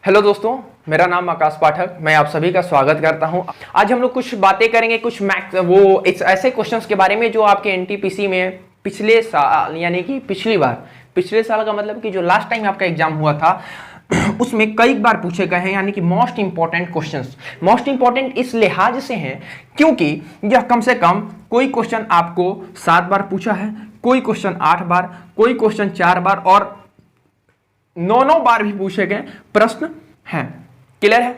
Hello दोस्तों, मेरा नाम आकाश पाठक, मैं आप सभी का स्वागत करता हूं। आज हम लोग कुछ बातें करेंगे, कुछ ऐसे क्वेश्चंस के बारे में जो आपके एनटीपीसी में पिछले साल यानी कि पिछले साल का मतलब कि जो लास्ट टाइम आपका एग्जाम हुआ था उसमें कई बार पूछे गए हैं, यानी कि most important questions. Most important इस लिहाज से हैं क्योंकि यह कम से कम कोई क्वेश्चन आपको 7 बार पूछा है, कोई क्वेश्चन 8 बार, कोई क्वेश्चन 4 बार और 9 बार भी पूछे गए प्रश्न हैं। क्लियर है?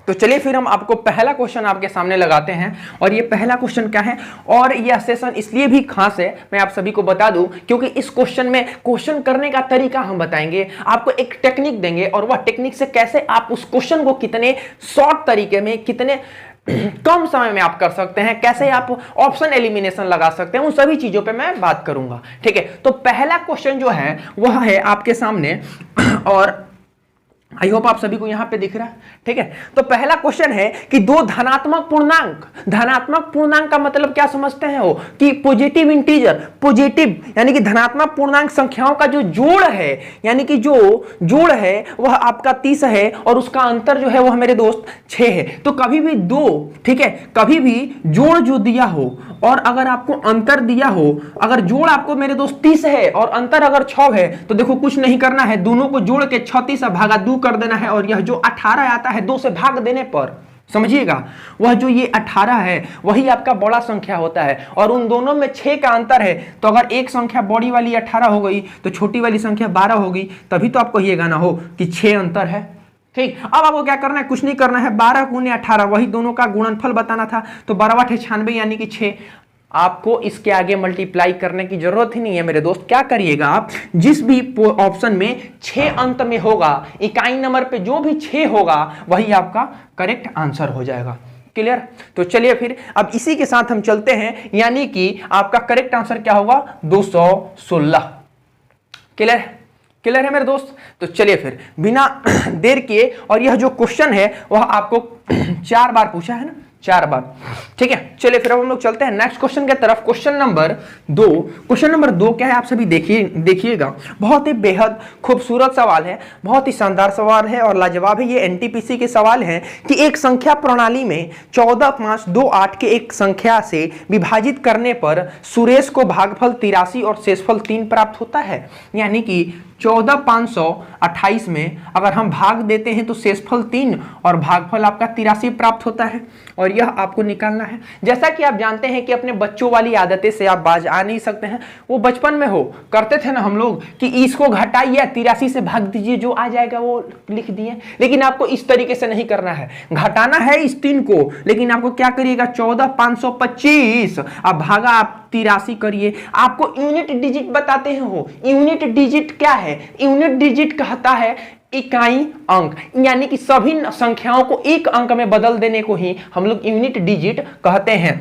तो चलिए फिर हम आपको पहला क्वेश्चन आपके सामने लगाते हैं। और ये पहला क्वेश्चन क्या है, और ये सेशन इसलिए भी खास है, मैं आप सभी को बता दूं, क्योंकि इस क्वेश्चन में क्वेश्चन करने का तरीका हम बताएंगे, आपको एक टेक्निक देंगे और वह टेक्निक से कैसे आप उस क्वेश्चन को कितने शॉर्ट तरीके में, कितने कम समय में आप कर सकते हैं, कैसे आप ऑप्शन एलिमिनेशन लगा सकते हैं, उन सभी चीजों पे मैं बात करूंगा। ठीक है, तो पहला क्वेश्चन जो है वह है आपके सामने, और आई होप आप सभी को यहां पे दिख रहा है। ठीक है, तो पहला क्वेश्चन है कि दो धनात्मक पूर्णांक का मतलब क्या समझते हैं हो कि पॉजिटिव इंटीजर, पॉजिटिव यानी कि धनात्मक पूर्णांक संख्याओं का जो जोड़ है, यानी कि जो जोड़ है वह आपका 30 है और उसका अंतर जो है वह मेरे दोस्त 6 है। तो कभी भी दो, ठीक है, कभी भी जोड़ जो दिया हो और अगर आपको अंतर दिया हो, अगर जोड़ आपको मेरे दोस्त 30 है और अंतर अगर 6 है, तो देखो कुछ नहीं करना है, दोनों को जोड़ के 36 भागा 2 कर देना है और यह जो 18 आता है 2 से भाग देने पर, समझिएगा, वह जो ये 18 है वही आपका बड़ा संख्या होता है और उन दोनों में 6 का अंतर है। तो अगर एक संख्या बड़ी वाली 18 हो गई तो छोटी वाली संख्या 12 होगी, तभी तो आपको ये गाना हो कि 6 अंतर है। ठीक, अब आपको क्या करना है, कुछ नहीं करना है, 12 गुने 18 वही दोनों का गुणनफल बताना था, तो 12 96 यानी कि 6। आपको इसके आगे मल्टीप्लाई करने की जरूरत ही नहीं है मेरे दोस्त। क्या करिएगा आप, जिस भी ऑप्शन में 6 अंत में होगा, इकाई नंबर पे जो भी 6 होगा वही आपका करेक्ट आंसर हो जाएगा। क्लियर? तो चलिए फिर अब इसी के साथ हम चलते हैं, यानी कि आपका करेक्ट आंसर क्या होगा, 216। क्लियर? क्लियर है मेरे दोस्त? तो चलिए फिर बिना देर किए, और यह जो क्वेश्चन है वह आपको 4 बार पूछा है ना, 4 बार। ठीक है, चलिए फिर अब हम लोग चलते हैं नेक्स्ट क्वेश्चन के तरफ। Question number 2। क्वेश्चन नंबर 2 क्या है आप सभी देखिएगा, बहुत ही बेहद खूबसूरत सवाल है, बहुत ही शानदार सवाल है और लाजवाब है। ये एनटीपीसी के सवाल हैं कि एक संख्या प्रणाली में 14, 5, 2, 8 के एक संख्या से विभाजित करने पर सुरेश को भागफल 83 और शेषफल 3 प्राप्त होता है। यानी कि 14,528 में अगर हम भाग देते हैं तो शेषफल 3 और भागफल आपका 83 प्राप्त होता है, और यह आपको निकालना है। जैसा कि आप जानते हैं कि अपने बच्चों वाली आदतें से आप बाज आ नहीं सकते हैं, वो बचपन में हो करते थे ना हम लोग कि इसको घटाइए 83 से भाग दीजिए, जो आ जाएगा वो लिख दिए। लेकिन आपको इस तरीके से नहीं करना है, घटाना है इस 3 को, लेकिन आपको क्या करिएगा, 14,525 अब भागा आप 83 करिए। आपको यूनिट डिजिट बताते हैं हो, यूनिट डिजिट क्या है, यूनिट डिजिट कहता है इकाई अंक, यानी कि सभी संख्याओं को एक अंक में बदल देने को ही हम लोग यूनिट डिजिट कहते हैं।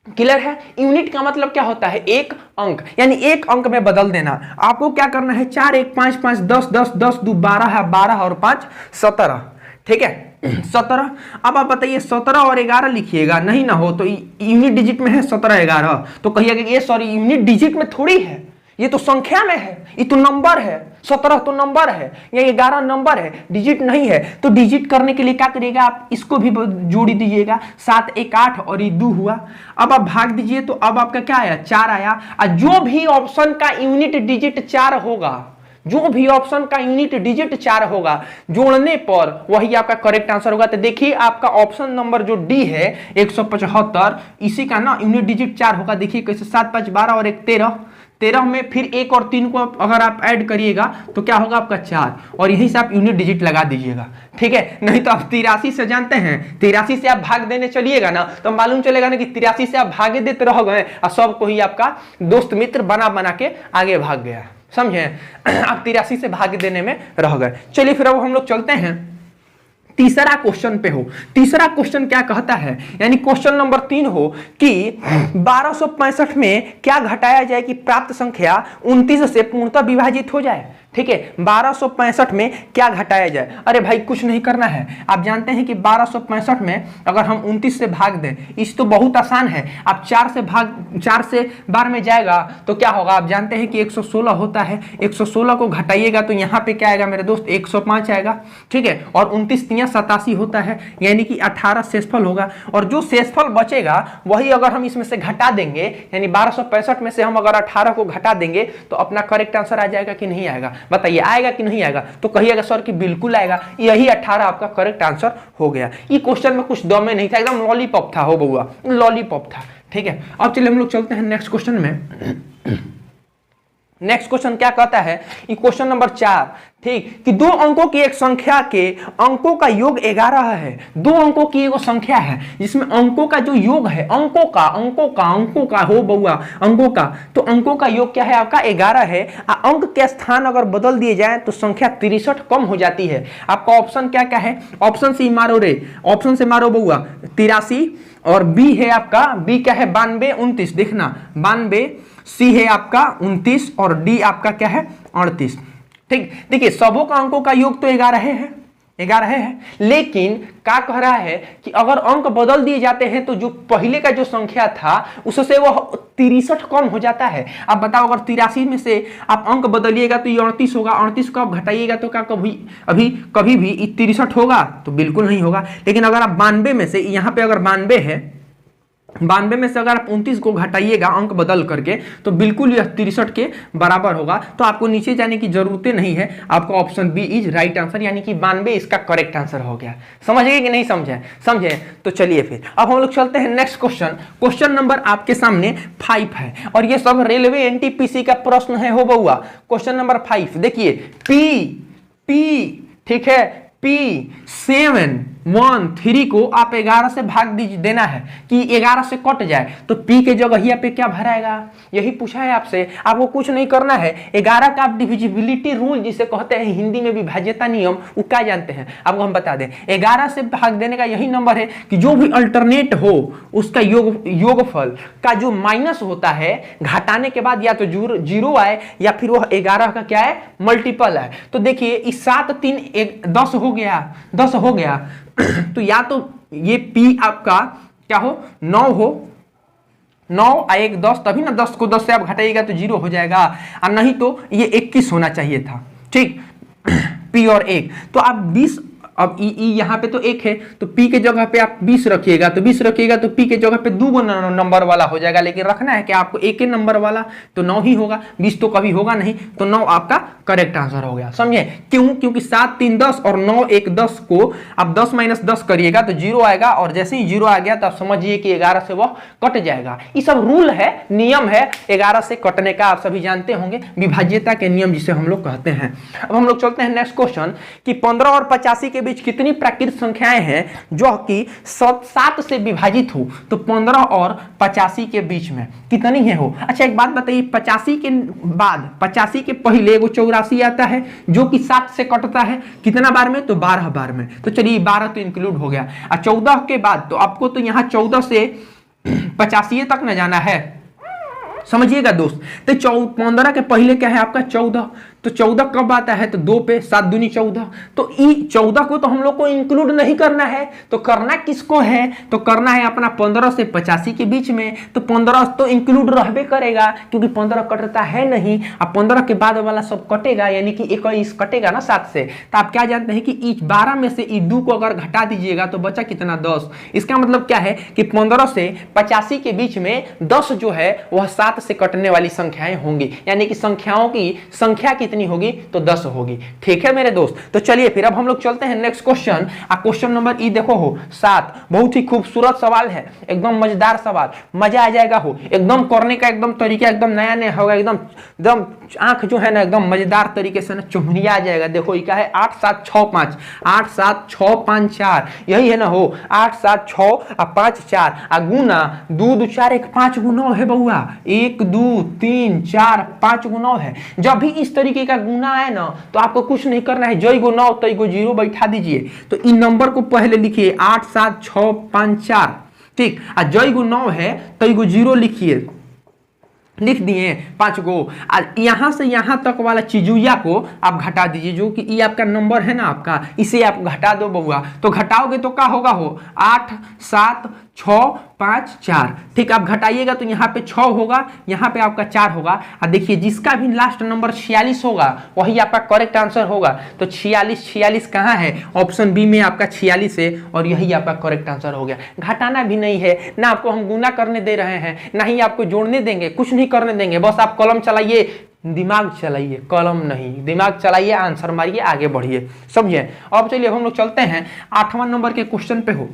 क्लियर है? यूनिट का मतलब क्या होता है, एक अंक, यानी एक अंक में बदल देना। आपको क्या करना है, 4, 1, 5, 5, 10, 10, 10, 2, 12 है, 12 और 5 17। ठीक है, 17। अब आप बताइए 17 और 11 लिखिएगा, नहीं ना हो तो यूनिट डिजिट में है 17, 11, तो कहिएगा कि ये सॉरी यूनिट डिजिट में थोड़ी है, ये तो संख्या में है, ये तो नंबर है, 17 तो नंबर है, या 11 नंबर है, डिजिट नहीं है। तो डिजिट करने के लिए क्या करिएगा, आप इसको भी जोड़ दीजिएगा, 7, 1, 8 और ये 2 हुआ। अब आप भाग दीजिए तो अब आपका क्या आया, 4 आया। और जो भी ऑप्शन का यूनिट डिजिट 4 होगा, जो भी ऑप्शन का यूनिट डिजिट 4 होगा, जोड़ने पर वही आपका करेक्ट आंसर होगा। तो देखिए आपका ऑप्शन नंबर जो डी है 175, इसी का ना यूनिट डिजिट 4 होगा। देखिए कैसे, 7, 5, 12 और 1 13, 13 में फिर 1 और 3 को अगर आप ऐड करिएगा तो क्या होगा आपका 4, और यही से आप यूनिट डिजिट लगा दीजिएगा। ठीक है, नहीं तो आप 83 से जानते हैं, 83 से आप भाग देने चलिएगा ना तो मालूम चलेगा ना कि 83 से आप भागे देते रह गए और सबको ही आपका दोस्त मित्र बना बना के आगे भाग गया, समझे? आप 83 से भाग देने में रह गए। चलिए फिर अब हम लोग चलते हैं तीसरा क्वेश्चन पे हो। तीसरा क्वेश्चन क्या कहता है, यानी क्वेश्चन नंबर 3 हो कि 1265 में क्या घटाया जाए कि प्राप्त संख्या 29 से पूर्णतः विभाजित हो जाए। ठीक है, 1265 में क्या घटाया जाए? अरे भाई कुछ नहीं करना है, आप जानते हैं कि 1265 में अगर हम 29 से भाग दें, इस तो बहुत आसान है। आप 4 से बार में जाएगा तो क्या होगा? आप जानते हैं कि 116 होता है, 116 को घटाइएगा तो यहाँ पे क्या आएगा मेरे दोस्त? 105 आएगा, ठीक है। और 29 तियां 87 होता है, यानी कि 18 शेषफल होगा। और जो शेषफल बचेगा वही अगर हम इसमें से घटा देंगे, यानी 1265 में से हम अगर 18 को घटा देंगे तो अपना करेक्ट आंसर आ जाएगा कि नहीं आएगा? बताइए, आएगा कि नहीं आएगा? तो कहिएगा सर कि बिल्कुल आएगा, यही 18 आपका करेक्ट आंसर हो गया। ये क्वेश्चन में कुछ दम में नहीं था, एकदम लॉलीपॉप था, हो बउआ, लॉलीपॉप था, ठीक है। अब चलिए हम लोग चलते हैं नेक्स्ट क्वेश्चन में। नेक्स्ट क्वेश्चन क्या कहता है? क्वेश्चन नंबर 4, ठीक, कि दो अंकों की एक संख्या के अंकों का योग 11 है। दो अंकों की एक संख्या है जिसमें अंकों का जो योग है, अंकों का हो बउआ, अंकों का, तो अंकों का योग क्या है आपका? 11 है। अंक के स्थान अगर बदल दिए जाए तो संख्या 63 कम हो जाती है। आपका ऑप्शन क्या क्या है? ऑप्शन सी मारो रे, ऑप्शन से मारो बउआ, 83, और बी है आपका, बी क्या है? 92, 29, देखना 92, सी है आपका 29, और डी आपका क्या है? 38, ठीक। देखिए सबों का अंकों का योग तो 11 है, 11 है, लेकिन क्या कह रहा है कि अगर अंक बदल दिए जाते हैं तो जो पहले का जो संख्या था उससे वो 63 कम हो जाता है। आप बताओ, अगर 83 में से आप अंक बदलिएगा तो ये 38 होगा, 38 को आप घटाइएगा तो क्या कभी भी 63 होगा? तो बिल्कुल नहीं होगा। लेकिन अगर आप 92 में से, यहाँ पे अगर 92 है, 92 में से अगर आप 29 को घटाइएगा अंक बदल करके तो बिल्कुल यह 63 के बराबर होगा। तो आपको नीचे जाने की जरूरत नहीं है, आपका option B is right answer, यानी कि 92 इसका करेक्ट आंसर हो गया। समझ गए कि नहीं समझे? समझे? तो चलिए फिर अब हम लोग चलते हैं नेक्स्ट क्वेश्चन। क्वेश्चन नंबर आपके सामने 5 है, और ये सब रेलवे एनटीपीसी का प्रश्न है, हो बउआ। क्वेश्चन नंबर 5 देखिए, पी, ठीक है, P713 को आप 11 से भाग देना है कि 11 से कट जाए, तो P के जगह यहाँ पे क्या भराएगा? यही पूछा है आपसे, आपको कुछ नहीं करना है। 11 का आप डिविजिबिलिटी रूल जिसे कहते हैं हिंदी में विभाज्यता नियम, वो क्या जानते हैं आपको हम बता दें। 11 से भाग देने का यही नंबर है कि जो भी अल्टरनेट हो उसका योगफल का जो माइनस होता है घटाने के बाद या तो 0 आए या फिर वह 11 का क्या है? मल्टीपल है। तो देखिए इस 7 3 10 हो गया तो या तो ये P आपका क्या हो? 9 हो, 9 और 1 10, तभी ना 10 को 10 से आप घटाइएगा तो 0 हो जाएगा, और नहीं तो ये 21 होना चाहिए था, ठीक। P और 1, तो आप 20, अब ई यहाँ पे तो 1 है तो P के जगह पे आप 20 रखिएगा, तो 20 रखिएगा तो P के जगह पे 2 नंबर वाला हो जाएगा। लेकिन रखना है कि आपको एक ही नंबर वाला, तो 9 ही होगा, 20 तो कभी होगा नहीं, तो 9 आपका करेक्ट आंसर हो गया। समझे क्यों? क्योंकि 7 3 10 और 9 1 10 को आप 10 - 10 करिएगा तो 0 आएगा, और जैसे ही 0 आ गया तो आप समझिए कि 11 से वह कट जाएगा। ये सब रूल है, नियम है 11 से कटने का, आप सभी जानते होंगे, विभाज्यता के नियम जिसे हम लोग कहते हैं। अब हम लोग चलते हैं नेक्स्ट क्वेश्चन कि 15 और 85 के बीच कितनी प्राकृत संख्याएं हैं जो कि 7 से विभाजित हो? तो 15 और 85 के बीच में कितनी है हो? अच्छा एक बात बताइए, 85 के बाद, 85 के पहले एगो 84 आता है जो कि 7 से कटता है, कितना बार में? तो 12 बार में। तो चलिए 12 तो इंक्लूड हो गया। और 14 के बाद तो आपको तो यहाँ 14 से 85 तक न जाना है, समझिएगा दोस्त। तो 15 के पहले क्या है आपका? 14, तो 14 कब आता है? तो 2 पे, 7 दूनी 14, तो ई 14 को तो हम लोग को इंक्लूड नहीं करना है, तो करना किसको है? तो करना है अपना 15 से 85 के बीच में। तो 15 तो इंक्लूड रहबे करेगा क्योंकि 15 कटता है नहीं, अब 15 के बाद वाला सब कटेगा, यानी कि 21 कटेगा ना 7 से। तो आप क्या जानते हैं कि 12 में से 2 को अगर घटा दीजिएगा तो बचा कितना? 10। इसका मतलब क्या है कि 15 से 85 के बीच में 10 जो है वह 7 से कटने वाली संख्याएं होंगी, यानी कि संख्याओं की संख्या कितनी होगी? तो 10 होगी। ठीक है मेरे दोस्त। तो चलिए फिर अब हम लोग चलते हैं नेक्स्ट क्वेश्चन। क्वेश्चन नंबर ई देखो हो 7, बहुत ही खूबसूरत सवाल है, एकदम मजेदार सवाल, मजा आ जाएगा हो, एकदम करने का एकदम तरीका एकदम नया होगा, एकदम आंख जो है ना एकदम मजेदार तरीके से ना चुमनिया आ जाएगा। देखो ये क्या है? 8 7 6 5, 8 7 6 5 4, यही है ना हो, 8 7 6 और 5 4, गुना 2 2 4 1 5 गुना है बउआ, 1 2 3 4 5 गुना है। जब भी इस तरीके का गुना है ना तो आपको कुछ नहीं करना है, जय गो 9 तय गो 0 बैठा दीजिए। तो इन नंबर को पहले लिखिए 8 7 6 5 4, ठीक, और जय गो 9 है तय गो 0 लिखिए, लिख दिए 5 गो। यहाँ से यहाँ तक वाला चीजुया को आप घटा दीजिए, जो कि ये आपका नंबर है ना आपका, इसे आप घटा दो बउआ। तो घटाओगे तो क्या होगा हो 8 7 6 5 4, ठीक। आप घटाइएगा तो यहाँ पे 6 होगा, यहाँ पे आपका 4 होगा। और देखिए जिसका भी लास्ट नंबर 46 होगा वही आपका करेक्ट आंसर होगा। तो 46 कहाँ है, ऑप्शन बी में आपका 46 है और यही आपका करेक्ट आंसर हो गया। घटाना भी नहीं है ना, आपको हम गुना करने दे रहे हैं, ना ही आपको जोड़ने देंगे, कुछ नहीं करने देंगे। बस आप कलम चलाइए, दिमाग चलाइए, कलम नहीं, दिमाग चलाइए, आंसर मारिए, आगे बढ़िए, समझिए। अब चलिए हम लोग चलते हैं 8वां नंबर के क्वेश्चन पे हो।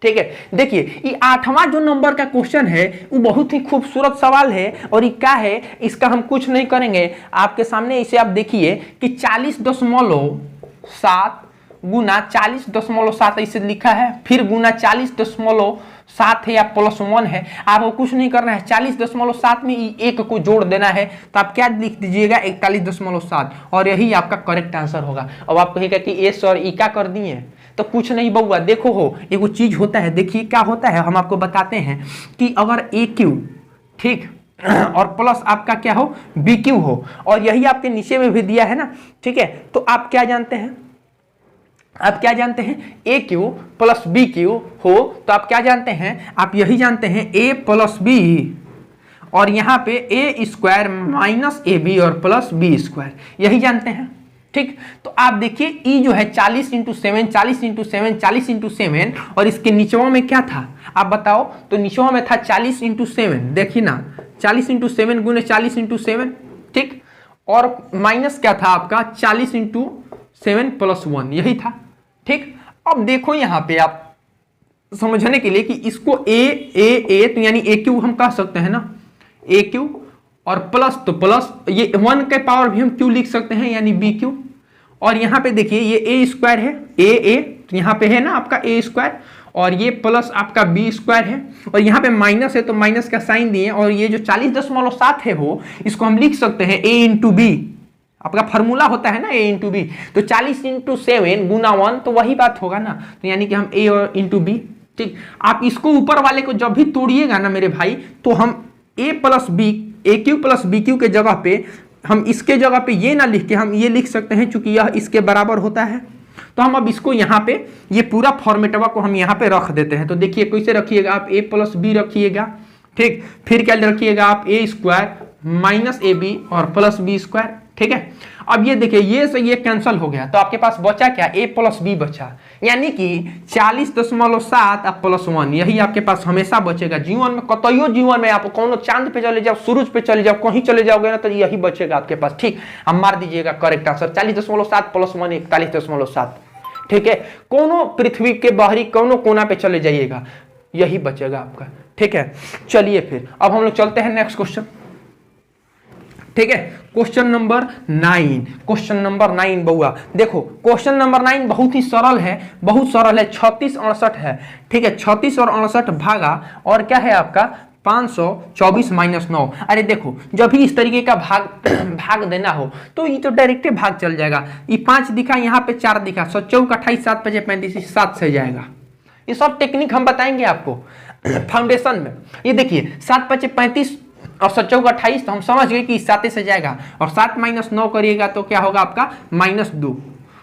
ठीक है, देखिए ये 8वां जो नंबर का क्वेश्चन है वो बहुत ही खूबसूरत सवाल है। और ये क्या है, इसका हम कुछ नहीं करेंगे, आपके सामने इसे आप देखिए कि 40.7 गुना 40.7 इसे लिखा है, फिर गुना 40.7 है या +1 है। आपको कुछ नहीं करना है, 40.7 में एक को जोड़ देना है। तो आप क्या लिख दीजिएगा 41.7 और यही आपका करेक्ट आंसर होगा। अब आप कहेगा कि ए सर ई क्या कर दिए, तो कुछ नहीं बउआ, देखो हो एक चीज होता है, देखिए क्या होता है, हम आपको बताते हैं कि अगर ए क्यू, ठीक, और प्लस आपका क्या हो बी क्यू हो, और यही आपके नीचे में भी दिया है ना, ठीक है। तो आप क्या जानते हैं, आप क्या जानते हैं, ए क्यू प्लस बी क्यू हो, तो आप क्या जानते हैं, आप यही जानते हैं ए प्लस बी और यहाँ पे ए स्क्वायर माइनस ए बी और प्लस बी स्क्वायर, यही जानते हैं, ठीक। तो आप देखिए ई जो है 40 × 7 40 × 7 40 × 7 और इसके नीचवा में क्या था आप बताओ, तो नीचवा में था 40 × 7, देखिए ना 40 × 7 गुने 40 × 7, ठीक। और माइनस क्या था आपका 40 × 7 + 1, यही था, ठीक। अब देखो यहाँ पे आप समझने के लिए कि इसको ए तो यानी ए क्यू हम कह सकते हैं ना, ए क्यू और प्लस तो प्लस ये 1 के पावर भी हम क्यू लिख सकते हैं यानी बी क्यू। और यहाँ पे देखिए ये ए स्क्वायर है, ए तो यहाँ पे है ना आपका ए स्क्वायर, और ये प्लस आपका बी स्क्वायर है, और यहाँ पे माइनस है तो माइनस का साइन दिए, और ये जो 40.7 है वो इसको हम लिख सकते हैं ए इंटू बी, आपका फॉर्मूला होता है ना ए इंटू बी। तो 40 × 7 गुना 1 तो वही बात होगा ना, तो यानी कि हम ए और इंटू बी, ठीक। आप इसको ऊपर वाले को जब भी तोड़िएगा ना मेरे भाई, तो हम ए प्लस बी, ए क्यू प्लस बी क्यू के जगह पे हम इसके जगह पे ये ना लिख के हम ये लिख सकते हैं, चूंकि यह इसके बराबर होता है। तो हम अब इसको यहाँ पे ये पूरा फॉर्मेटवा को हम यहाँ पे रख देते हैं। तो देखिए कैसे रखिएगा आप, ए प्लस बी रखिएगा, ठीक, फिर क्या रखिएगा आप ए स्क्वायर माइनस ए बी और प्लस बी स्क्वायर, ठीक है। अब ये देखिए ये से ये कैंसिल हो गया, तो आपके पास बचा क्या, ए प्लस बी बचा, यानी कि 40.7 और +1 यही आपके पास हमेशा बचेगा। जीवन में कतइयो जीवन में आप कौन चांद पे चले जाओ, सूरज पे चले जाओ, कहीं चले जाओगे ना तो यही बचेगा आपके पास, ठीक। हम मार दीजिएगा करेक्ट आंसर 40.7 + 1 41.7, ठीक है। कोनो पृथ्वी के बाहरी कोनो कोना पे चले जाइएगा यही बचेगा आपका, ठीक है। चलिए फिर अब हम लोग चलते हैं नेक्स्ट क्वेश्चन, ठीक है। क्वेश्चन नंबर 9, क्वेश्चन नंबर 9 बउआ देखो, क्वेश्चन नंबर 9 बहुत ही सरल है, बहुत सरल है, 36 68 है, ठीक है। 36 और 68 भागा और क्या है आपका 524 - 9। अरे देखो जब भी इस तरीके का भाग देना हो तो ये तो डायरेक्ट भाग चल जाएगा। ये 5 दिखा, यहाँ पे 4 दिखा, 7 × 28 7 × 5 = 35, 7 से जाएगा। ये सब टेक्निक हम बताएंगे आपको फाउंडेशन में। ये देखिए 7 × 5 = 35 और 7 × 28, तो हम समझ गए कि 7 से जाएगा, और 7 - 9 करिएगा तो क्या होगा आपका -2,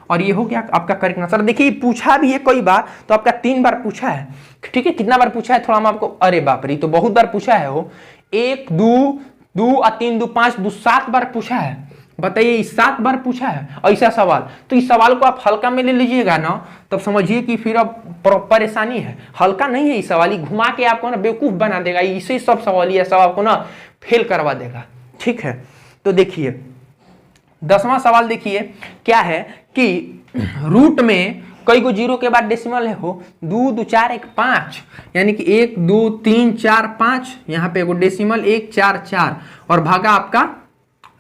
और ये हो गया आपका करेक्ट आंसर। देखिए पूछा भी है कई बार, तो आपका 3 बार पूछा है, ठीक है। कितना बार पूछा है थोड़ा हम आपको, अरे बाप रे तो बहुत बार पूछा है वो, 1 2 2 और 3 2 5 2 7 बार पूछा है। बताइए 7 बार पूछा है ऐसा सवाल, तो इस सवाल को आप हल्का में ले लीजिएगा ना, तब समझिए कि फिर अब परेशानी है। हल्का नहीं है ये सवाल, ही घुमा के आपको ना बेवकूफ बना देगा, इसे सब सवाल ये सब आपको ना फेल करवा देगा, ठीक है। तो देखिए 10वां सवाल देखिए क्या है कि रूट में कई गो जीरो के बाद डेसिमल है हो, 2 2 4 1 5, यानी कि 1 2 3 4 5, यहाँ पे एगो डेसिमल 1 4 4 और भागा आपका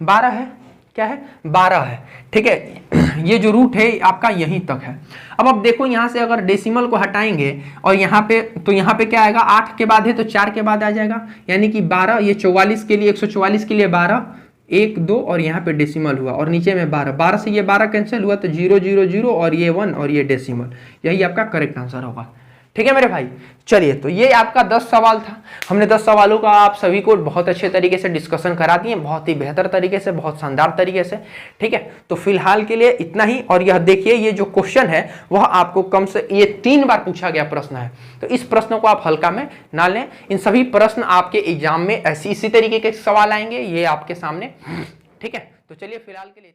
12 है, क्या है 12 है, ठीक है। ये जो रूट है आपका यहीं तक है। अब देखो यहाँ से अगर डेसिमल को हटाएंगे और यहाँ पे, तो यहाँ पे क्या आएगा, 8 के बाद है तो 4 के बाद आ जाएगा, यानी कि 12, ये 44 के लिए 144 के लिए 12 1 2 और यहाँ पे डेसिमल हुआ, और नीचे में 12, 12 से ये 12 कैंसिल हुआ तो 0 0 0 और ये 1 और ये डेसिमल, यही आपका करेक्ट आंसर होगा, ठीक है मेरे भाई। चलिए, तो ये आपका 10 सवाल था। हमने 10 सवालों का आप सभी को बहुत अच्छे तरीके से डिस्कशन करा दिए, बहुत ही बेहतर तरीके से, बहुत शानदार तरीके से। ठीक है, तो फिलहाल के लिए इतना ही। और यह देखिए, ये जो क्वेश्चन है वह आपको कम से ये 3 बार पूछा गया प्रश्न है, तो इस प्रश्न को आप हल्का में ना लें। इन सभी प्रश्न आपके एग्जाम में इसी तरीके के सवाल आएंगे, ये आपके सामने। ठीक है, तो चलिए फिलहाल के लिए